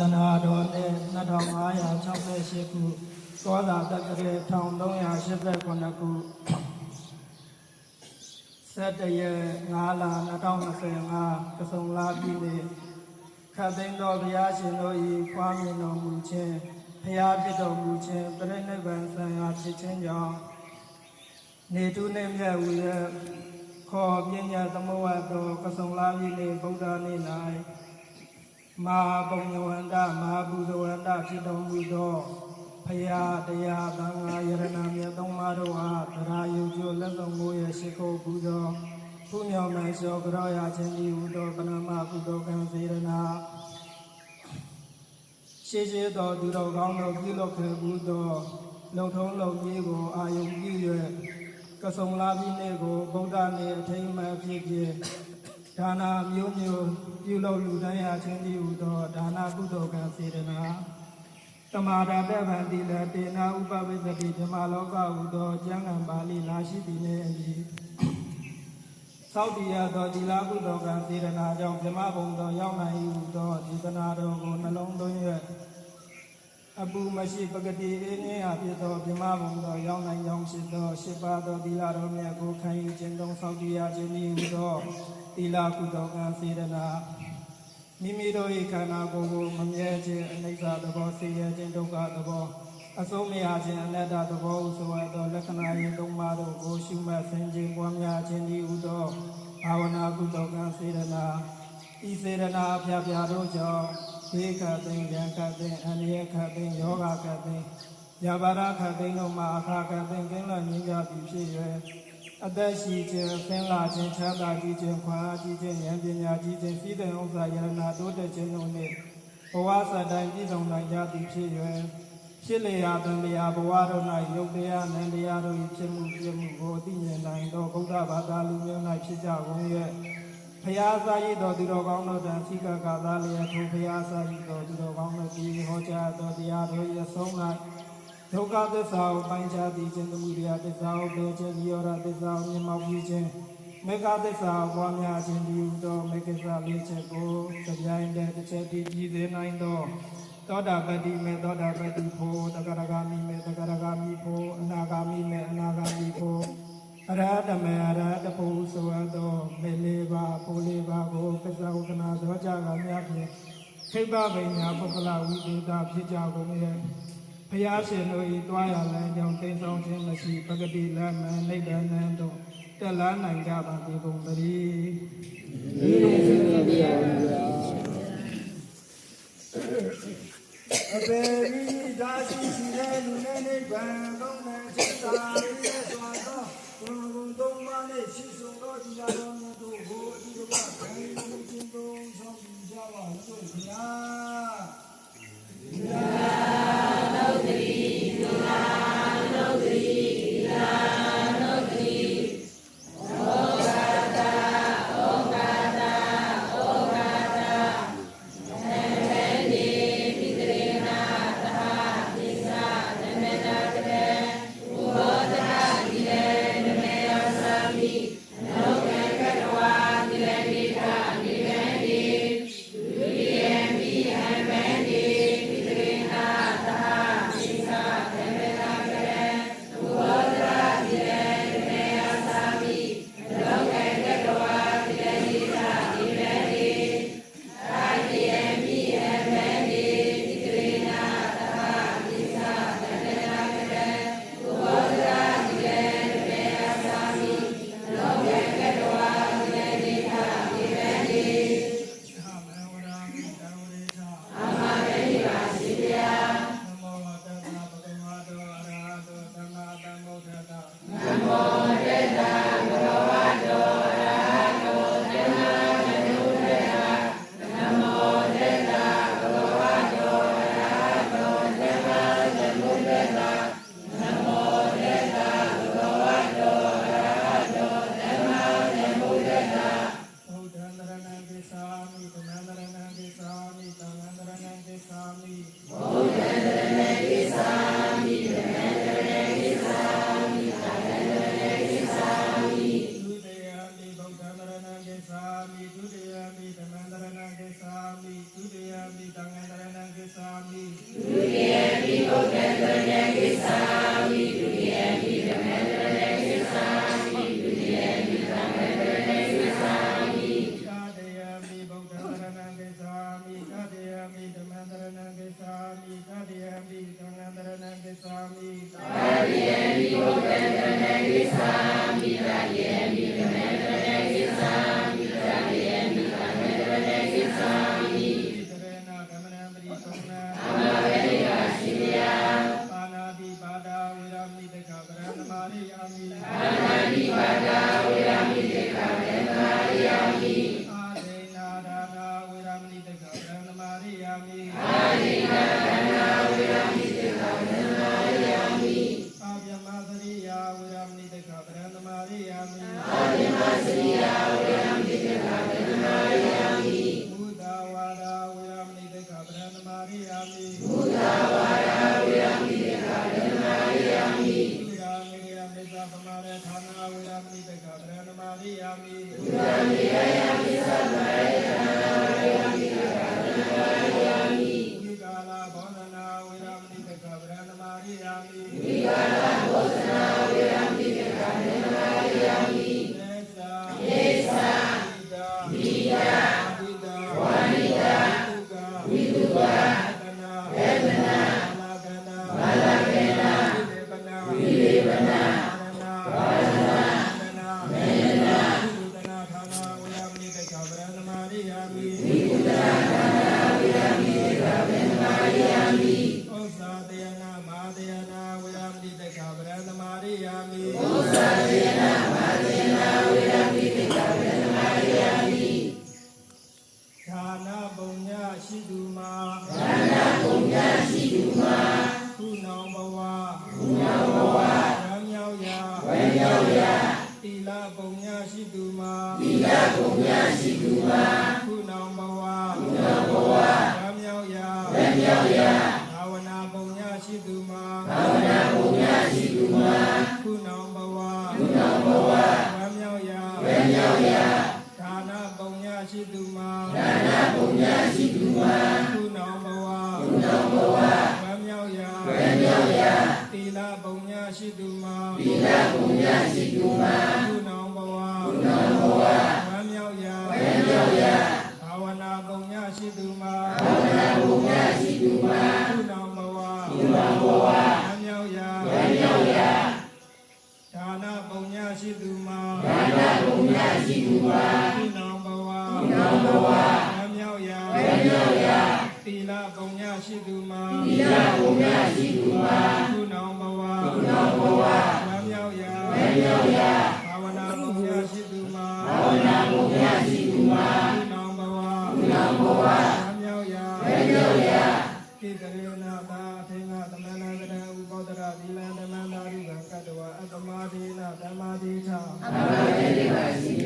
သနာတော်နဲ့2568ခုသောတာတက္ကရာ1389ခု7ရက်5လ2025ကစုံလာပြည်နယ်ခတ်သိမ်းသောဘုရားရှင်တို့၏ဖွားမြင်တော်မူခြင်းဘုရားဖြစ်တော်မူခြင်းပြိဋိဘံဆံရာဖြစ်ခြင်းကြောင့်နေတုနှင့်မြတ်ဝီရခေါ်ပညာသမဝတ်တော်ကစုံလာပြည်နယ်ဗုဒ္ဓနေ့၌မဟာပုံညဝန္တမဟာဘုဇဝန္တဖြစ်တော်မူသောဖရာတရားသံဃာယရဏမြတ်သုံးပါးတို့အားသရာယုကျိုးလက်ဆောင်ကိုရရှိခိုးပူဇော်ဘုမြော်မှန်လျှော်ကြောရခြင်းဤဟူသောပဏမကုသိုလ်ကံစေရနာရှေးရှေးသောသူတော်ကောင်းတို့ပြုလုပ်ခဲ့ဘူးသောလုံထုံးလုံကြီးကိုအာယုံပြု၍ကစုံလာပြီးနေ့ကိုဗုဒ္ဓနေ့အထိမ်းအမှတ်ဖြစ်ဖြစ်ဒါနာမျိုးမျိုးပြုလုပ်လူတိုင်းရခြင်းဤဟူသောဒါနာကုသိုလ်ကံစေရနာသမာဓိတဗန္တိလတေနာဥပဝိသတိဓမ္မလောကဟူသောကျမ်းဂန်ပါဠိလာရှိသည်နှင့်အညီသောတိယသောသီလကုသိုလ်ကံစေရနာကြောင့်ဓမ္မဘုံသောရောက်နိုင်ဟူသောဒီသနာတော်ကိုနှလုံးသွင်း၍အပူမရှိပဂတိအင်းင်းအဖြစ်သောဓမ္မဘုံသောရောက်နိုင်ကြောင်းဖြစ်သောရှစ်ပါးသောသီလတော်မြတ်ကိုခံယူခြင်းသောသောတိယခြင်းဤဟူသောသီလကုသိုလ်ကံစေရနာမိမိတို့၏ခန္ဓာကိုယ်ကိုမမြဲခြင်းအနိစ္စသဘောဆင်းရဲခြင်းဒုက္ခသဘောအဆုံးမရခြင်းအနတ္တသဘောဟုဆိုရသောလက္ခဏာ၏သုံးပါးတို့ကိုရှုမှတ်ဆင်ခြင်ပွားများခြင်းဤဟူသောဘာဝနာကုသိုလ်ကံစေရနာဤစေရနာအဖျားဖျားတို့ကြောင့်ဒေခသိင်္ဂံခသိင်အန္တရာယ်ခသိင်ယောဂခသိင်ယာဘာရခသိင်တို့မှာအခါခသိင်ကင်းလွတ်ငြိမ်းချသည်ဖြစ်၍အသက်ရှိခြင်းဆင်းလာခြင်းချမ်းသာကြီးခြင်းခွန်အားကြီးခြင်းဉာဏ်ပညာကြီးခြင်းစီးတဲ့ဥစ္စာယရနာတိုးတက်ခြင်းတို့နှင့်ဘဝစတိုင်းပြည့်စုံနိုင်ကြသည်ဖြစ်၍ဖြစ်လျာတန်လျာဘဝတို့၌ယုတ်တရားနန္တရားတို့၏ဖြစ်မှုပြမှုကိုသိမြင်နိုင်သောဗုဒ္ဓဘာသာလူမျိုး၌ဖြစ်ကြကုန်၍ဖျားစာရည်တော်သူတော်ကောင်းတို့တန်စိကကာသာလျက်ထိုဖျားစာရည်တော်သူတော်ကောင်းတို့ဒီဟောကြားတော်တရားတို့၏ဆုံး၌ဒုက္ခသစ္စာကိုပိုင်းခြားသိခြင်းသမုဒယသစ္စာကိုပယ်ခြင်းနိရောဓသစ္စာကိုမြင်မောက်ပြီးခြင်းမေဃသစ္စာကိုပွားများခြင်းဒီဟူသောမေဃစာလေးချက်ကိုကြပြိုင်တဲ့တစ်ချက်တည်ကြည်စေနိုင်သောသောတာပတ္တိမေသောတာပတ္တိဖို့တဂရဂာမိမေတဂရဂာမိဖို့အနာဂာမိမေအနာဂာမိဖို့အရဟတမေအရဟတဖို့ဆိုသောမေလေးပါဖို့လေးပါကိုပစ္စောကနာသောကြကများဖြင့်ခိဗ္ဗဗိညာပုဂ္ဂလဝိသေသဖြစ်ကြကုန်ရဲ့ဘုရားရှင်တို့၏တွားရလမ်းကြောင့်တိမ်ဆောင်ခြင်းမရှိပဂတိလမ်းမှန်နိဗ္ဗာန်တို့တက်လာနိုင်ကြပါစေကုန်သတည်းအပေရိဒါရှိရှိတဲ့လူနဲ့နိဗ္ဗာန်လုံးနဲ့စိတ်သာရဲ့စွာသောဘုံဘုံသုံးပါးနဲ့ရှိဆုံးသောတရားတော်တို့ကိုအဒီကခံယူခြင်းသုံးဆောင်ကြပါစို့ဘုရား စာမိ ဒုတိယပိဘုဒ္ဓံတရဏံကိသာမိဒုတိယပိဓမ္မံတရဏံကိသာမိဒုတိယပိသံဃံတရဏံကိသာမိ သာတယမိဗုဒ္ဓံတရဏံကိသာမိသာတယမိဓမ္မံတရဏံကိသာမိသာတယမိသံဃံတရဏံကိသာမိသာ အာရိယံပိဘုဒ္ဓံတရဏံကိသာမိသာရိယံပိဓမ္မံတရဏံကိသာမိသာရိယံပိသံဃံတရဏံကိသာမိ သရဏဂမနံပရိသုံးနံ အမဝေရိပါရှိဗျာ ပါဏာတိပါဒာဝေရမိတက္ခဗရဏမာရိယာမိ အာနာတိပါဒာဝေရမိတေခဗေနမာရိယာမိ အာဒေနာဒါနာဝေရမိတက္ခဗရဏမာရိယာမိ အာရိနာကနာဝေရမိတေခဗေနမာရိယာမိ အာဗျမသရိယာဝေရမိတက္ခဗရဏမာရိယာမိ အာရိမစရိယဝေရမိတေခဗေနမာရိယာမိ ဘုဒ္ဓဝါဒဝေရမိတက္ခဗရဏမာရိယာမိ ဘုဒ္ဓဝါဒဝေရမိတေခဗေနမာရိယာမိ သုရာမေယမေသဗမာရဌာနာဝေရမိတက္ခဗရဏမာရိယာမိ ဘုရားမိယယမိသဗ္ဗေယနာဝေရမိတေခဗေနမာရိယာမိ ဝိကာလဘောဓနာဝေရမိတက္ခဗရဏမာရိယာမိ ဝိကာလဘောဇနာဝေရမိတေခဗေနမာရိယာမိ သေသာ ယေသ ဝိဒာ ဝိဒာ ဝိဒာ ဝါနိတာ ဝိတုက ဝိတုက သနာ ဝေဒနာ ဘာလကနာ ဘာလကေနာ ဝိလေပနာ ဝိလေပနာ ဝါရဏ ဝါရဏ နာ မေနနာ ဝိတုတနာဌာနာဝေရမိတက္ခဗရဏမာရိယာမိ ဝိကုတနာဝေရမိတေခဗေနမာရိယာမိ ဩဇာတယနာမဟာတယနာဝေရမိတက္ခဗရဏမာရိယာမိ ဥစ္စာတေနမာတေနဝေရမိတေခဗေနမာရိယာမိ ဌာနပုံညရှိသူမှာ ဒါနပုညရှိသူမှာ ခုနောင်ဘဝ ဘုရားဘဝ ရမ်းမြောက်ရာ ဝေယောယ တိလပုံညရှိသူမှာ သီလပုညရှိသူမှာ ခုနောင်ဘဝ ဘုရားဘဝ ရမ်းမြောက်ရာ ဝေယောယ ဘာဝနာပုံညရှိသူမှာ ဘာဝနာပုညရှိသူမှာ ခုနောင်ဘဝ ဘုရားဘဝ ရမ်းမြောက်ရာ ဝေယောယ ဌာနပုံညရှိသူမှာ ဒါနပုညရှိသူမှာ ခုနောင်ဘဝ ဘုရားဘဝ ရမ်းမြောက်ရာ ဝေယောယ တိလပုံညရှိသူမှာ သီလပုညရှိသူမှာ ခုနောင်ဘဝ ဘုရားဘဝ ရမ်းမြောက်ရာ ဝေယောယ ဘာဝနာပုံညရှိသူမှာ ဘာဝနာပုညရှိသူမှာ ခုနောင်ဘဝ ဘုရားဘဝ ရမ်းမြောက်ရာ ဝေယောယ ဒါနပုံညရှိသူမှာ ဒါနပုညရှိသူမှာ ခုနောင်ဘဝ ဘုရားဘဝ ရမ်းမြောက်ရာ ဝေယောယ တိလပုံညရှိသူမှာ သီလပုညရှိသူမှာ ခုနောင်ဘဝ ဘုရားဘဝ ရမ်းမြောက်ရာ ဝေယောယ ဘာဝနာပုံညရှိသူမှာ ဘာဝနာပုညရှိသူမှာ ခုနောင်ဘဝ ဘုရားဘဝ ရမ်းမြောက်ရာ ဝေယောယ ကိတရေနာသာအထေငါသမဏကရဥပောဒရာသီလံဓမ္မန္တာရိကကတဝအတ္တမဒေနဓမ္မာဒေထ အမဝေရိပါရှိယ